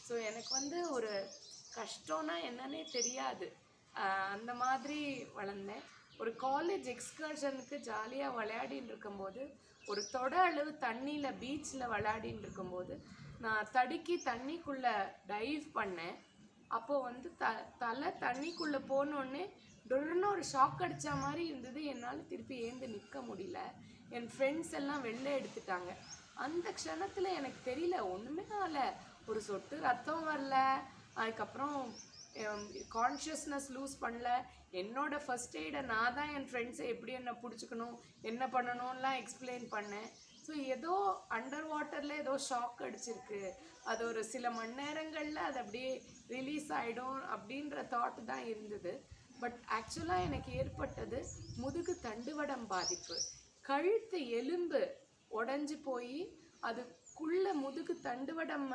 So எனக்கு வந்து ஒரு கஷ்டம்னா என்னன்னே தெரியாது. அந்த மாதிரி வளர்ந்தேன். ஒரு காலேஜ் எக்ஸ்கர்ஷனுக்கு ஜாலியாக விளையாடின்னு இருக்கும்போது, ஒரு தொட அளவு தண்ணியில் பீச்சில் விளையாடின்னு இருக்கும்போது, நான் தடுக்கி தண்ணிக்குள்ளே டைவ் பண்ணேன். அப்போது வந்து தலை தண்ணிக்குள்ளே போனோடனே டொருன்னு ஒரு ஷாக் அடித்த மாதிரி இருந்தது. என்னால் திருப்பி ஏந்து நிற்க முடியல. என் ஃப்ரெண்ட்ஸ் எல்லாம் வெளில எடுத்துட்டாங்க. அந்த க்ஷணத்தில் எனக்கு தெரியல, ஒன்றுமே ஆகலை. ஒரு சொட்டு ரத்தம் வரல. அதுக்கப்புறம் கான்ஷியஸ்னஸ் லூஸ் பண்ணல. என்னோட ஃபர்ஸ்ட் எய்டை நான் தான் என் ஃப்ரெண்ட்ஸை எப்படி என்ன பிடிச்சிக்கணும், என்ன பண்ணணும்லாம் எக்ஸ்பிளைன் பண்ணேன். ஸோ ஏதோ அண்டர் வாட்டரில் ஏதோ ஷாக் அடிச்சிருக்கு, அது ஒரு சில மணி நேரங்களில் அது அப்படியே ரிலீஸ் ஆகிடும் அப்படின்ற தாட் தான் இருந்தது. பட் ஆக்சுவலாக எனக்கு ஏற்பட்டது முதுகு தண்டுவடம் பாதிப்பு. கழுத்து எலும்பு உடஞ்சி போய் அதுக்குள்ள முதுகு தண்டுவடம்